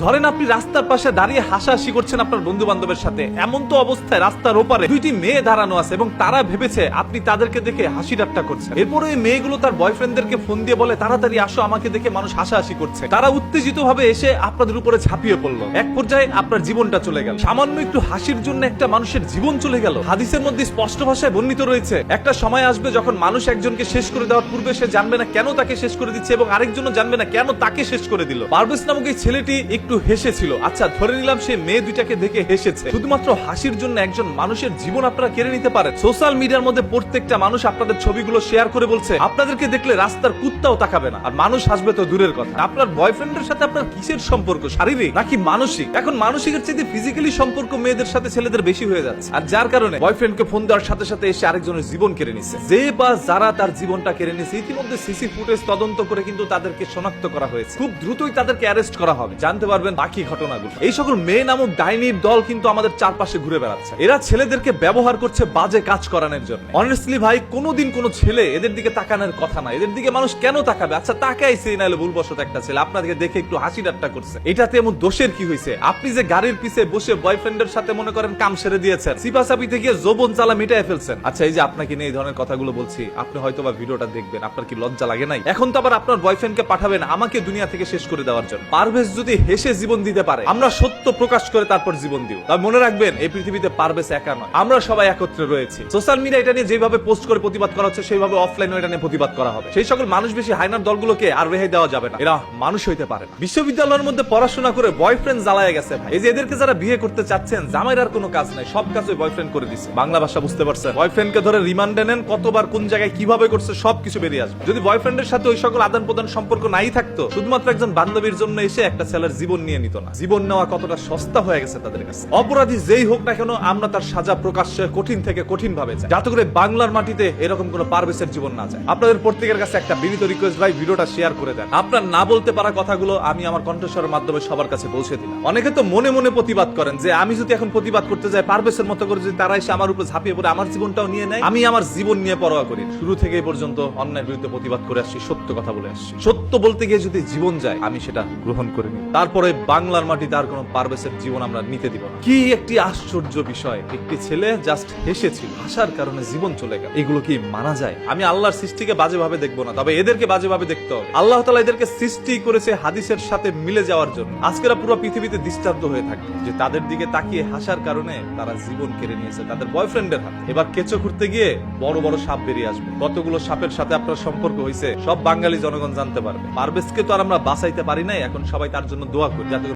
ধরেন আপনি রাস্তার পাশে দাঁড়িয়ে হাসাহাসি করছেন আপনার বন্ধু বান্ধবের সাথে, এমন তো অবস্থায় রাস্তার ওপারে দুইটি মেয়ে দাঁড়ানো আছে এবং তারা ভেবেছে আপনি তাদেরকে দেখে হাসি ঠাট্টা করছেন। এরপরে এই মেয়েগুলো তার বয়ফ্রেন্ডদেরকে ফোন দিয়ে বলে তাড়াতাড়ি আসো, আমাকে দেখে মানুষ হাসাহাসি করছে। তারা উত্তেজিত ভাবে এসে আপনাদের উপরে ঝাঁপিয়ে পড়লো। এক পর্যায়ে আপনার জীবনটা চলে গেল। সামান্য একটু হাসির জন্য একটা মানুষের জীবন চলে গেল। হাদিসের মধ্যে স্পষ্ট ভাষায় বর্ণিত রয়েছে, একটা সময় আসবে যখন মানুষ একজনকে শেষ করে দেওয়ার পূর্বে সে জানবে না কেন তাকে শেষ করে দিচ্ছে এবং আরেকজনও জানবে না কেন তাকে শেষ করে দিল। পারভেজ নামক এই ছেলেটি একটু হেসেছিল, আচ্ছা ধরে নিলাম সে মেয়ে দুইটাকে দেখে হেসেছে। শুধুমাত্র হাসির জন্য একজন মানুষের জীবন আপনারা কেড়ে নিতে পারেন। সোশ্যাল মিডিয়ার মধ্যে প্রত্যেকটা মানুষ আপনাদের ছবিগুলো শেয়ার করে বলছে আপনাদেরকে দেখলে রাস্তার কুত্তাও তাকাবে না, আর মানুষ হাসবে তো দূরের কথা। আপনার বয়ফ্রেন্ডের সাথে আপনার কিসের সম্পর্ক, শারীরিক নাকি মানসিক? এখন মানসিকের চেয়ে ফিজিক্যালি সম্পর্ক মেয়েদের সাথে ছেলেদের বেশি হয়ে যাচ্ছে, আর যার কারণে বয়ফ্রেন্ডকে ফোন দেওয়ার সাথে সাথে এসে আরেকজনের জীবন কেড়ে নিচ্ছে। যে বা যারা তার জীবনটা কেড়ে নিচ্ছে ইতিমধ্যে সিসি ফুটেজ তদন্ত করে কিন্তু তাদেরকে শনাক্ত করা হয়েছে। খুব দ্রুতই তাদেরকে অ্যারেস্ট করা হবে, জানতে পারবেন বাকি ঘটনাগুলো। এই সকল মেয়ে নামক ডাইনির দল কিন্তু আমাদের চারপাশে ঘুরে বেড়াচ্ছে। এরা ছেলেদেরকে ব্যবহার করছে বাজে কাজ করানোর জন্য। অনেস্টলি ভাই, কোনোদিন কোনো ছেলে এদের দিকে তাকানোর কথা না। এদের দিকে মানুষ কেন তাকাবে? আচ্ছা তাকাইছে, নাহলে ভুলবশত একটা ছেলে আপনাদেরকে দেখে একটু হাসি ঠাট্টা করছে, এটাতে এমন দোষের কি হয়েছে? আপনি যে গাড়ির পিছে বসে বয়ফ্রেন্ডের সাথে মনে করেন কাম সেরে দিয়েছেন, সিপাসাপিতে গিয়ে যৌবন জ্বালা মিটায় ফেলছেন। আচ্ছা এই যে আপনাকে নিয়ে এই ধরনের কথাগুলো বলছি, আপনি হয়তো বা ভিডিওটা দেখবেন, আপনার কি লজ্জা লাগে নাই? এখন তো আবার আপনার বয়ফ্রেন্ডকে পাঠাবেন আমাকে দুনিয়া থেকে শেষ করে দেওয়ার জন্য। পারভেজ যদি হেসে জীবন দিতে পারে, আমরা সত্য প্রকাশ করে তারপর জীবন দিব। তবে মনে রাখবেন এই পৃথিবীতে পারভেজ একা নয়, আমরা সবাই একত্রে রয়েছি। সোশ্যাল মিডিয়া এটা নিয়ে যেভাবে পোস্ট করে প্রতিবাদ করা হচ্ছে, সেইভাবে অফলাইনে এটা নিয়ে প্রতিবাদ করা হবে। সেই সকল মানুষ বেশি হাইনার দলগুলোকে আর রেহাই দেওয়া যাবে না, এরা মানুষ হইতে পারে না। বিশ্ববিদ্যালয়ের মধ্যে পড়াশোনা করে বয়ফ্রেন্ড জ্বালায় গেছে ভাই। এই যে এদেরকে যারা বিয়ে করতে চাচ্ছেন, জামাইর আর কোনো কাজ নাই, সব কাজ ওই বয়ফ্রেন্ড করে দিচ্ছে। বাংলা ভাষা বুঝতে পারছেন? বয়ফ্রেন্ডকে ধরে রিমান্ডে নেন, কতবার কোন জায়গায় কিভাবে করছে সবকিছু বেরিয়ে আসবে। যদি বয়ফ্রেন্ডের সাথে ওই সকল আদান প্রদান সম্পর্ক নাই থাকতো, শুধুমাত্র একজন বান্ধবীর জন্য এসে একটা ছেলের জীবন নিয়ে নিত না। জীবন নেওয়া কতটা সস্তা হয়ে গেছে তাদের কাছে। অপরাধী যেই হোক না কেন, আমরা তার সাজা প্রকাশ্যে কঠিন থেকে কঠিন ভাবে চাই, যাতে করে বাংলার মাটিতে এরকম কোন পারভেজের জীবন না যায়। আপনাদের প্রত্যেকের কাছে একটা বিনীত রিকোয়েস্ট ভাই, ভিডিওটা শেয়ার করে দেন। আপনার না বলতে পারা কথাগুলো আমি আমার কণ্ঠস্বরের মাধ্যমে সবার কাছে পৌঁছে দিলাম। অনেকে তো মনে মনে প্রতিবাদ করেন যে আমি যদি এখন প্রতিবাদ করতে যাই পারভেজের মতো করে, যদি তারা এসে আমার উপর ঝাঁপিয়ে পড়ে আমার জীবনটাও নিয়ে নেয়, আমি আমার জীবন নিয়ে পরোয়া করি। শুরু থেকে এই পর্যন্ত অন্যায়ের বিরুদ্ধে প্রতিবাদ করে আসছি, সত্য কথা বলে আসছি। সত্য বলতে গিয়ে যদি জীবন যায়, আমি সেটা গ্রহণ করে নিই। তারপরে বাংলার মাটিতে আর কোন পারভেজের জীবন আমরা নিতে দিব না। কি একটি আশ্চর্য বিষয়, একটি ছেলে জাস্ট হেসেছিল, হাসার কারণে জীবন চলে গেল। এগুলো কি মানা যায়? আমি আল্লাহর সৃষ্টিকে বাজেভাবে দেখবো না, তবে এদেরকে বাজেভাবে দেখতে হবে। আল্লাহ তাআলা এদেরকে সৃষ্টি করেছে হাদিসের সাথে মিলে যাওয়ার জন্য। আজকেরা পুরো পৃথিবীতে দৃষ্টান্ত হয়ে থাকে যে তাদের দিকে তাকিয়ে হাসার কারণে তারা জীবন কেড়ে নিয়েছে তাদের বয়ফ্রেন্ডের হাতে। এবার কেঁচো খুঁড়তে গিয়ে বড় বড় সাপ বেরিয়ে আসবে। কতগুলো সাপের সাথে আপনার সম্পর্ক হয়েছে সব বাঙালি জনগণ জানতে পারবে। পারভেজকে তো আর আমরা বাঁচাইতে পারি নাই, এখন সবাই তার জন্য দোয়া করি যাতে